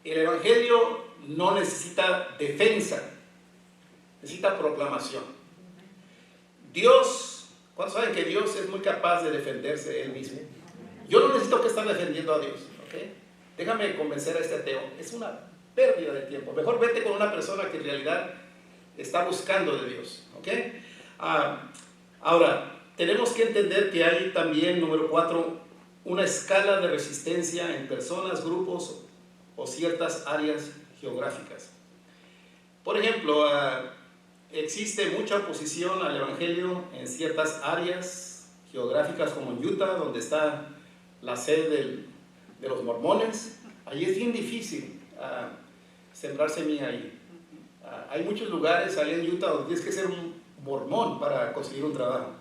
el evangelio no necesita defensa, necesita proclamación. Dios, ¿cuántos saben que Dios es muy capaz de defenderse Él mismo? Yo no necesito que estar defendiendo a Dios, ¿ok? Déjame convencer a este ateo. Es una pérdida de tiempo. Mejor vete con una persona que en realidad está buscando de Dios, ¿ok? Ahora, tenemos que entender que hay también, número 4, una escala de resistencia en personas, grupos o ciertas áreas geográficas. Por ejemplo, existe mucha oposición al evangelio en ciertas áreas geográficas, como en Utah, donde está la sede de los mormones. Allí es bien difícil sembrar semilla ahí. Hay muchos lugares ahí en Utah donde tienes que ser un mormón para conseguir un trabajo.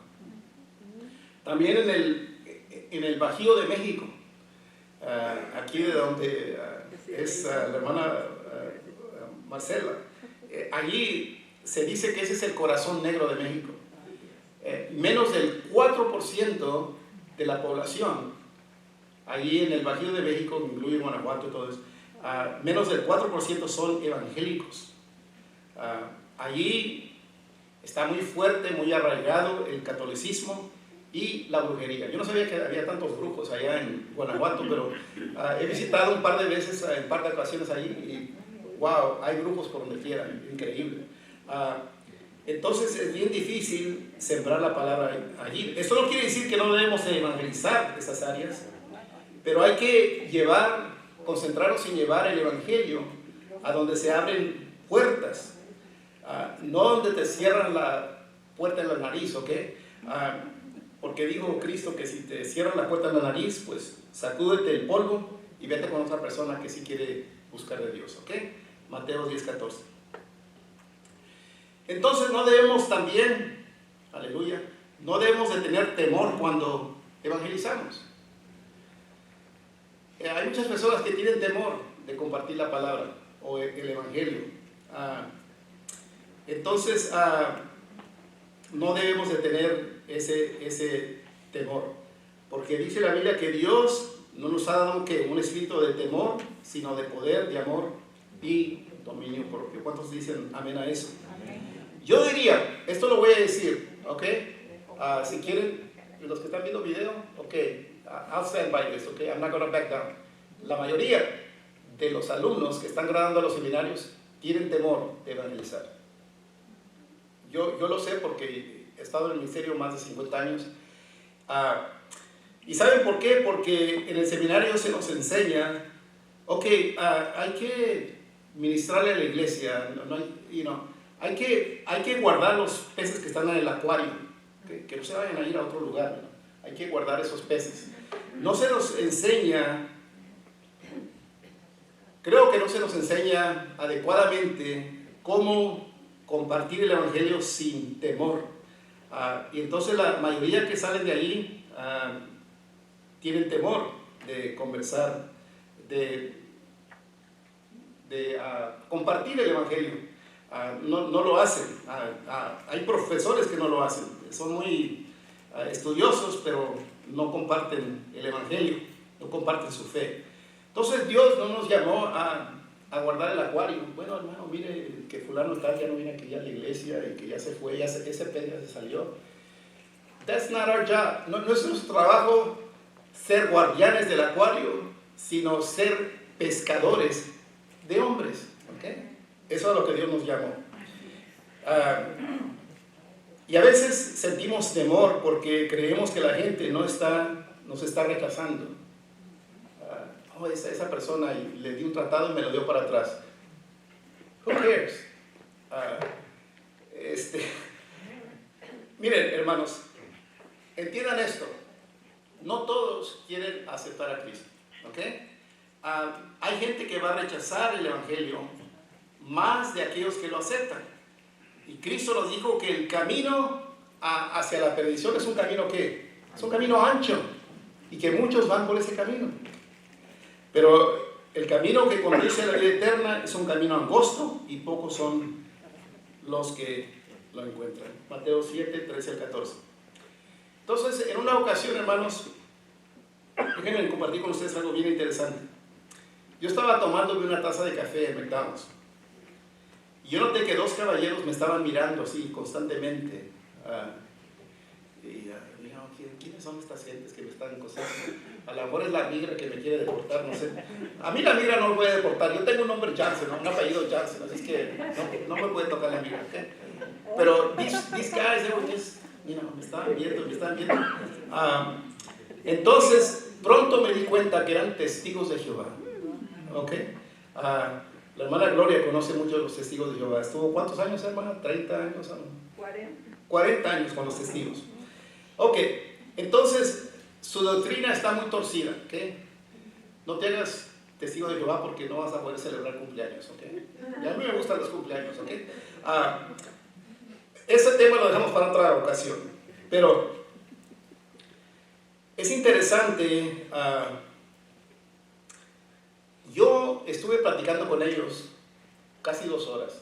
También en el Bajío de México, aquí de donde es la hermana Marcela, allí se dice que ese es el corazón negro de México. Menos del 4% de la población, allí en el Bajío de México, incluye Guanajuato y todo eso, menos del 4% son evangélicos. Allí está muy fuerte, muy arraigado el catolicismo y la brujería. Yo no sabía que había tantos brujos allá en Guanajuato, pero he visitado un par de veces, en un par de ocasiones allí, y wow, hay brujos por donde quiera, increíble. Entonces es bien difícil sembrar la palabra allí. Esto no quiere decir que no debemos evangelizar esas áreas, pero hay que concentrarnos en llevar el evangelio a donde se abren puertas. no donde te cierran la puerta en la nariz, ¿ok? Porque dijo Cristo que si te cierran la puerta en la nariz, pues sacúdete el polvo y vete con otra persona que sí quiere buscar de Dios, ¿ok? Mateo 10:14. Entonces no debemos también, aleluya, no debemos de tener temor cuando evangelizamos. Hay muchas personas que tienen temor de compartir la palabra o el evangelio. Entonces no debemos de tener ese temor, porque dice la Biblia que Dios no nos ha dado un espíritu de temor, sino de poder, de amor y dominio propio. ¿Cuántos dicen amén a eso? Yo diría, esto lo voy a decir, ¿ok? Si quieren, los que están viendo video, ok, I'll stand by this, ok, I'm not going to back down. La mayoría de los alumnos que están graduando a los seminarios tienen temor de evangelizar. Yo lo sé porque he estado en el ministerio más de 50 años. ¿Y saben por qué? Porque en el seminario se nos enseña, ok, hay que ministrarle a la iglesia, hay que guardar los peces que están en el acuario, que no se vayan a ir a otro lugar, ¿no? Hay que guardar esos peces. No se nos enseña, creo que no se nos enseña adecuadamente cómo compartir el evangelio sin temor. Y entonces la mayoría que salen de ahí tienen temor de conversar, de compartir el evangelio. No lo hacen. Hay profesores que no lo hacen, son muy estudiosos, pero no comparten el evangelio, no comparten su fe. Entonces Dios no nos llamó a guardar el acuario. Bueno, hermano, mire que fulano tal ya no viene aquí a la iglesia y que ya se fue, ese pez ya se salió. That's not our job. No es nuestro trabajo ser guardianes del acuario, sino ser pescadores de hombres, ¿okay? Eso es a lo que Dios nos llamó. Y a veces sentimos temor porque creemos que la gente nos está rechazando. Esa persona le di un tratado y me lo dio para atrás. Who cares? Miren, hermanos, entiendan esto. No todos quieren aceptar a Cristo, ¿ok? Hay gente que va a rechazar el evangelio más de aquellos que lo aceptan. Y Cristo nos dijo que el camino hacia la perdición es un camino ¿qué? Es un camino ancho y que muchos van por ese camino. Pero el camino que conduce a la vida eterna es un camino angosto y pocos son los que lo encuentran. Mateo 7, 13 al 14. Entonces, en una ocasión, hermanos, déjenme compartir con ustedes algo bien interesante. Yo estaba tomándome una taza de café en McDonald's. Y yo noté que dos caballeros me estaban mirando así constantemente. ¿Quiénes son estas gentes que me están acosando? A lo mejor es la migra que me quiere deportar, no sé. A mí la migra no me puede deportar. Yo tengo un nombre Johnson, ¿no? Un apellido Johnson, así es que no me puede tocar la migra, ¿okay? Pero these guys, they were just, me estaban viendo. Entonces, pronto me di cuenta que eran testigos de Jehová, ¿ok? La hermana Gloria conoce mucho a los testigos de Jehová. ¿Estuvo cuántos años, hermana? ¿30 años? 40 años con los testigos. Ok, entonces su doctrina está muy torcida, ¿ok? No te hagas testigo de Jehová porque no vas a poder celebrar cumpleaños, ¿ok? Y a mí me gustan los cumpleaños, ¿ok? Ese tema lo dejamos para otra ocasión, pero es interesante. Yo estuve platicando con ellos casi 2 horas.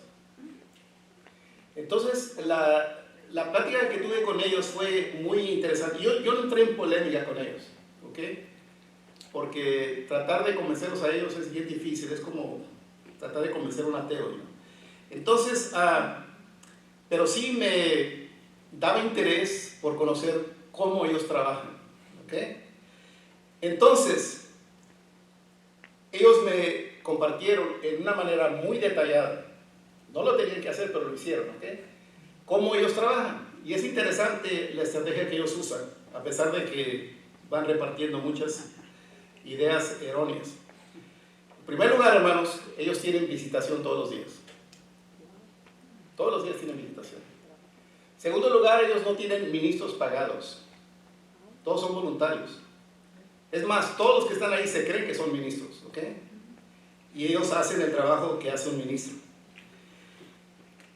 Entonces, la plática que tuve con ellos fue muy interesante. Yo no entré en polémica con ellos, ¿ok? Porque tratar de convencerlos a ellos es bien difícil, es como tratar de convencer a un ateo, ¿no? Entonces, pero sí me daba interés por conocer cómo ellos trabajan, ¿ok? Entonces, ellos me compartieron en una manera muy detallada, no lo tenían que hacer, pero lo hicieron, ¿ok? Cómo ellos trabajan. Y es interesante la estrategia que ellos usan, a pesar de que van repartiendo muchas ideas erróneas. En primer lugar, hermanos, ellos tienen visitación todos los días. Todos los días tienen visitación. Segundo lugar, ellos no tienen ministros pagados. Todos son voluntarios. Es más, todos los que están ahí se creen que son ministros, ¿ok? Y ellos hacen el trabajo que hace un ministro.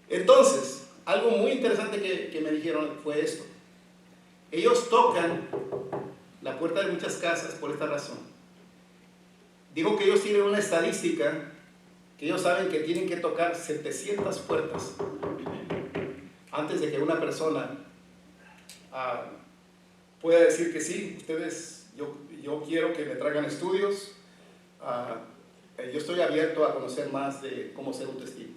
Entonces, algo muy interesante que me dijeron fue esto. Ellos tocan la puerta de muchas casas por esta razón. Dijo que ellos tienen una estadística que ellos saben que tienen que tocar 700 puertas antes de que una persona pueda decir que sí, ustedes, yo quiero que me traigan estudios, yo estoy abierto a conocer más de cómo ser un testigo.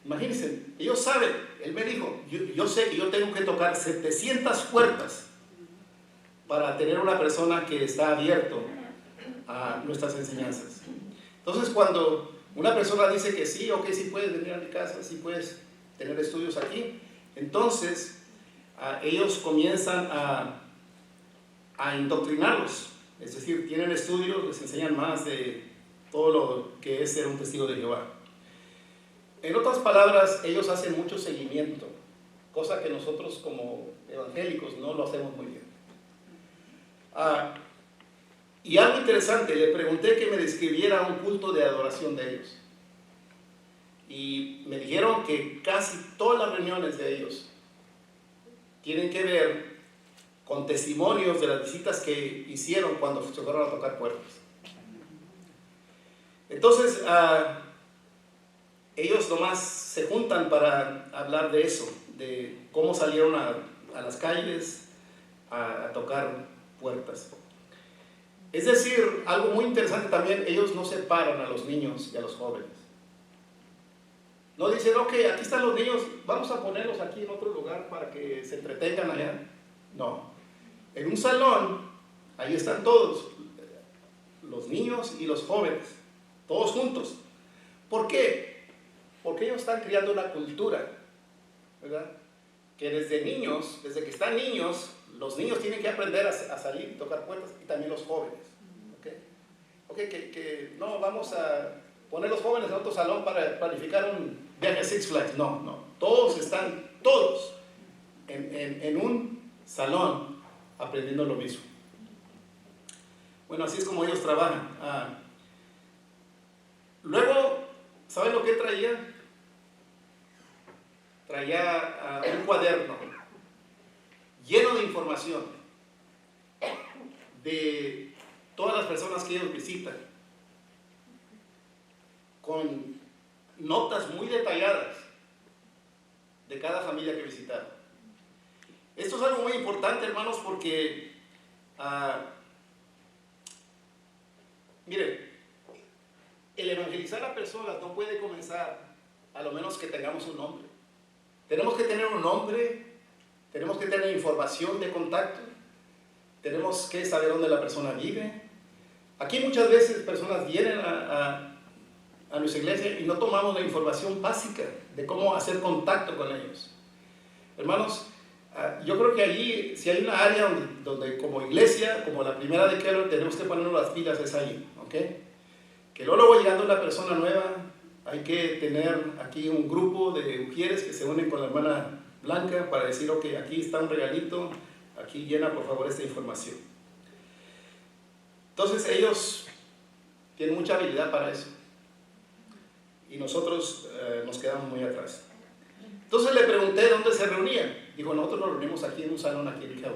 Imagínense, ellos saben, él me dijo, yo sé que yo tengo que tocar 700 puertas para tener una persona que está abierto a nuestras enseñanzas. Entonces, cuando una persona dice que sí, ok, sí puedes venir a mi casa, sí puedes tener estudios aquí, entonces ellos comienzan a indoctrinarlos, es decir, tienen estudios, les enseñan más de todo lo que es ser un testigo de Jehová. En otras palabras, ellos hacen mucho seguimiento, cosa que nosotros como evangélicos no lo hacemos muy bien. Y algo interesante, le pregunté que me describiera un culto de adoración de ellos. Y me dijeron que casi todas las reuniones de ellos tienen que ver con testimonios de las visitas que hicieron cuando se fueron a tocar puertas. Entonces, ellos nomás se juntan para hablar de eso, de cómo salieron a las calles a tocar puertas. Es decir, algo muy interesante también, ellos no separan a los niños y a los jóvenes. No dicen, ok, aquí están los niños, vamos a ponerlos aquí en otro lugar para que se entretengan allá. No, en un salón, ahí están todos, los niños y los jóvenes, todos juntos. ¿Por qué? Porque ellos están creando una cultura, ¿verdad? Que desde niños, desde que están niños, los niños tienen que aprender a salir y tocar puertas, y también los jóvenes. ¿Ok? Que no vamos a poner los jóvenes en otro salón para planificar un viaje a Six Flags. No. Todos están en un salón aprendiendo lo mismo. Bueno, así es como ellos trabajan. Luego, ¿saben lo que traía? Traía un cuaderno lleno de información de todas las personas que ellos visitan, con notas muy detalladas de cada familia que visitaron. Esto es algo muy importante, hermanos, porque miren, el evangelizar a personas no puede comenzar a lo menos que tengamos un nombre. Tenemos que tener un nombre, tenemos que tener información de contacto, tenemos que saber dónde la persona vive. Aquí muchas veces personas vienen a nuestra iglesia y no tomamos la información básica de cómo hacer contacto con ellos. Hermanos, yo creo que allí, si hay una área donde como iglesia, como la primera de Keller, tenemos que ponernos las pilas, es ahí, ¿ok? Que luego llegando una persona nueva, hay que tener aquí un grupo de mujeres que se unen con la hermana Blanca para decir, ok, aquí está un regalito, aquí llena por favor esta información. Entonces ellos tienen mucha habilidad para eso y nosotros nos quedamos muy atrás. Entonces le pregunté dónde se reunían. Dijo, nosotros nos reunimos aquí en un salón aquí en Keller.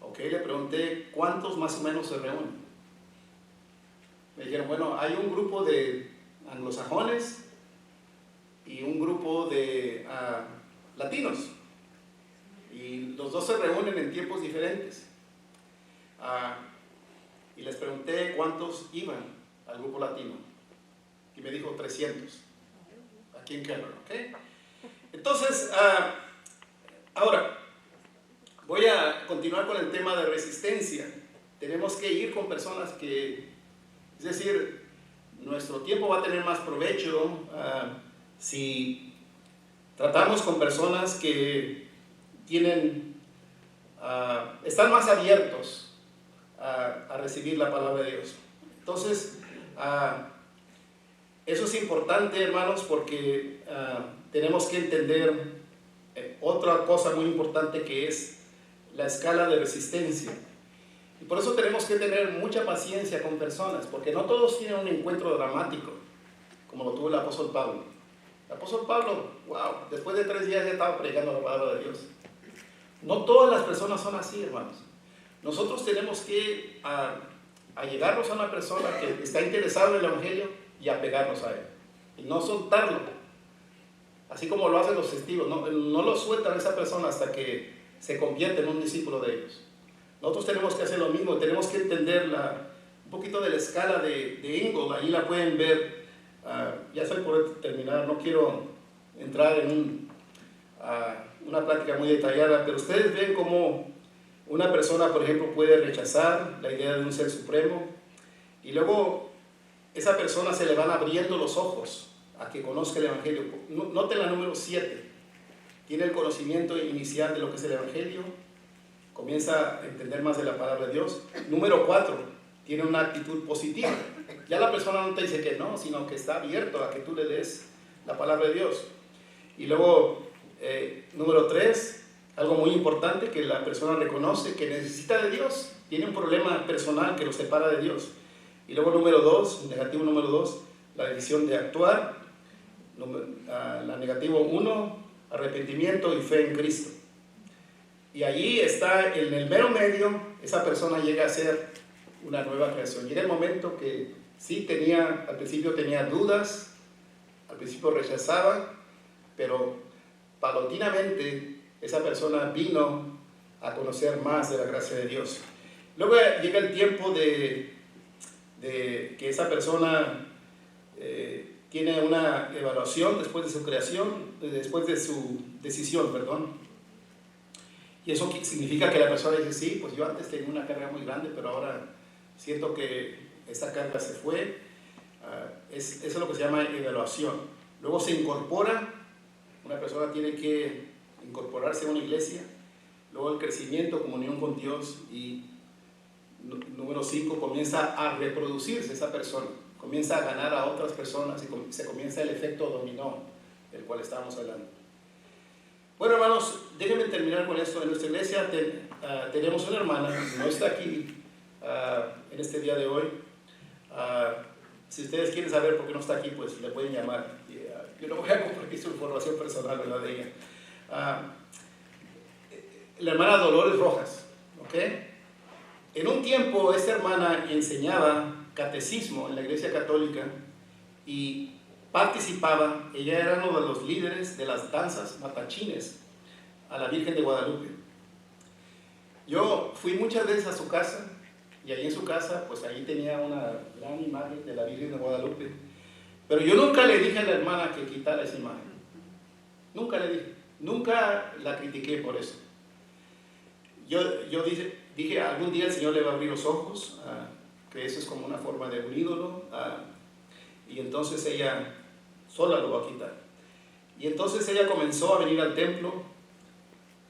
Ok, le pregunté cuántos más o menos se reúnen. Me dijeron, bueno, hay un grupo de anglosajones y un grupo de latinos. Y los dos se reúnen en tiempos diferentes. Y les pregunté cuántos iban al grupo latino. Y me dijo 300. Aquí en Keller, ¿ok? Entonces, ahora, voy a continuar con el tema de resistencia. Tenemos que ir con personas que, es decir, nuestro tiempo va a tener más provecho si tratamos con personas que están más abiertos a recibir la palabra de Dios. Entonces, Eso es importante, hermanos, porque tenemos que entender otra cosa muy importante, que es la escala de resistencia. Y por eso tenemos que tener mucha paciencia con personas, porque no todos tienen un encuentro dramático, como lo tuvo el apóstol Pablo. El apóstol Pablo, wow, después de 3 días ya estaba predicando la palabra de Dios. No todas las personas son así, hermanos. Nosotros tenemos que allegarnos a una persona que está interesada en el Evangelio y apegarnos a él. Y no soltarlo. Así como lo hacen los testigos. No lo sueltan a esa persona hasta que se convierte en un discípulo de ellos. Nosotros tenemos que hacer lo mismo. Tenemos que entender un poquito de la escala de Ingold. Ahí la pueden ver. Ya estoy por terminar. No quiero entrar en una plática muy detallada, pero ustedes ven cómo una persona, por ejemplo, puede rechazar la idea de un ser supremo, y luego esa persona se le van abriendo los ojos a que conozca el Evangelio. Noten la número 7. Tiene el conocimiento inicial de lo que es el Evangelio, comienza a entender más de la palabra de Dios. Número 4, tiene una actitud positiva. Ya la persona no te dice que no, sino que está abierto a que tú le des la palabra de Dios. Y luego, número 3, algo muy importante, que la persona reconoce que necesita de Dios, tiene un problema personal que lo separa de Dios. Y luego número 2, negativo número 2, la decisión de actuar. La negativo 1, arrepentimiento y fe en Cristo. Y allí está, en el mero medio, esa persona llega a ser una nueva creación. Llega el momento que sí al principio tenía dudas, al principio rechazaba, pero paulatinamente esa persona vino a conocer más de la gracia de Dios. Luego llega el tiempo de que esa persona tiene una evaluación después de su creación, después de su decisión, perdón. Y eso significa que la persona dice, sí, pues yo antes tenía una carga muy grande, pero ahora siento que esa carga se fue. Eso es lo que se llama evaluación. Luego se incorpora, una persona tiene que incorporarse a una iglesia. Luego el crecimiento, comunión con Dios. Y número 5, comienza a reproducirse esa persona. Comienza a ganar a otras personas y se comienza el efecto dominó del cual estábamos hablando. Bueno, hermanos, déjenme terminar con esto. En nuestra iglesia tenemos una hermana, no está aquí en este día de hoy. Si ustedes quieren saber por qué no está aquí, pues le pueden llamar. Yo no voy a compartir su información personal, ¿verdad? De ella. La hermana Dolores Rojas, ¿ok? En un tiempo esta hermana enseñaba catecismo en la iglesia católica y participaba. Ella era uno de los líderes de las danzas matachines a la Virgen de Guadalupe. Yo fui muchas veces a su casa, y ahí en su casa, pues ahí tenía una gran imagen de la Virgen de Guadalupe. Pero yo nunca le dije a la hermana que quitara esa imagen. Nunca le dije. Nunca la critiqué por eso. Yo dije, algún día el Señor le va a abrir los ojos, que eso es como una forma de un ídolo, y entonces ella sola lo va a quitar. Y entonces ella comenzó a venir al templo.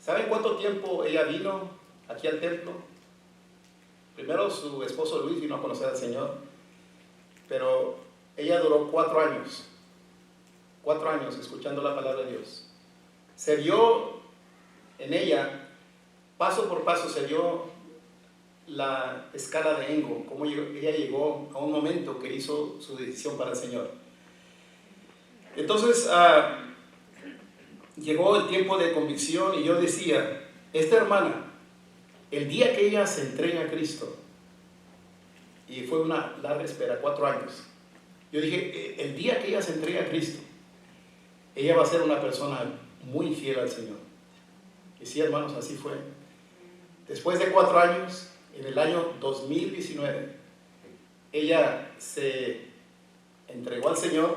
¿Saben cuánto tiempo ella vino aquí al templo? Primero su esposo Luis vino a conocer al Señor, pero ella duró 4 años. 4 años escuchando la palabra de Dios. Se vio en ella, paso por paso, se vio la escala de Engo, cómo ella llegó a un momento que hizo su decisión para el Señor. Entonces llegó el tiempo de convicción, y yo decía, esta hermana, el día que ella se entrega a Cristo, y fue una larga espera, 4 años, yo dije, el día que ella se entrega a Cristo, ella va a ser una persona muy fiel al Señor. Y sí, hermanos, así fue. Después de 4 años, en el año 2019, ella se entregó al Señor,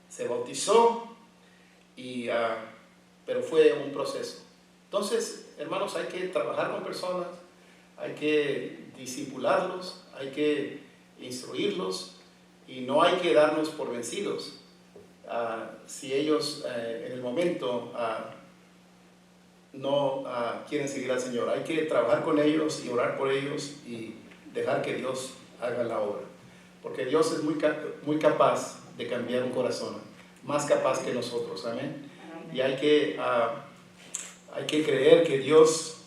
se bautizó, pero fue un proceso. Entonces, hermanos, hay que trabajar con personas, hay que discipularlos, hay que instruirlos, y no hay que darnos por vencidos si ellos en el momento no quieren seguir al Señor. Hay que trabajar con ellos y orar por ellos y dejar que Dios haga la obra, porque Dios es muy capaz de cambiar un corazón, más capaz que nosotros, amén. Y hay que creer que Dios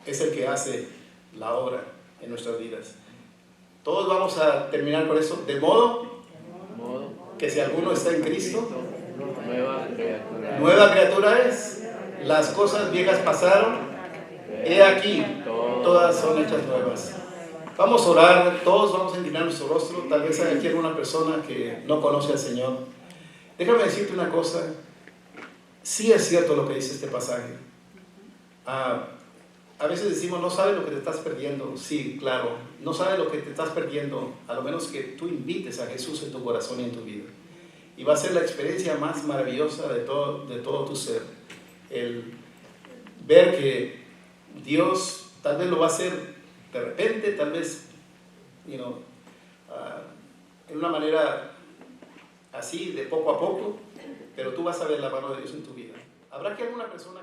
es el que hace la obra en nuestras vidas. Todos vamos a terminar con eso, de modo que si alguno está en Cristo, nueva criatura es. Las cosas viejas pasaron, he aquí, todas son hechas nuevas. Vamos a orar, todos vamos a inclinar nuestro rostro. Tal vez hay aquí alguna persona que no conoce al Señor. Déjame decirte una cosa, sí es cierto lo que dice este pasaje. A veces decimos, no sabes lo que te estás perdiendo. Sí, claro, no sabes lo que te estás perdiendo, a lo menos que tú invites a Jesús en tu corazón y en tu vida. Y va a ser la experiencia más maravillosa de todo tu ser. El ver que Dios tal vez lo va a hacer de repente, tal vez, en una manera así, de poco a poco, pero tú vas a ver la mano de Dios en tu vida. Habrá que alguna persona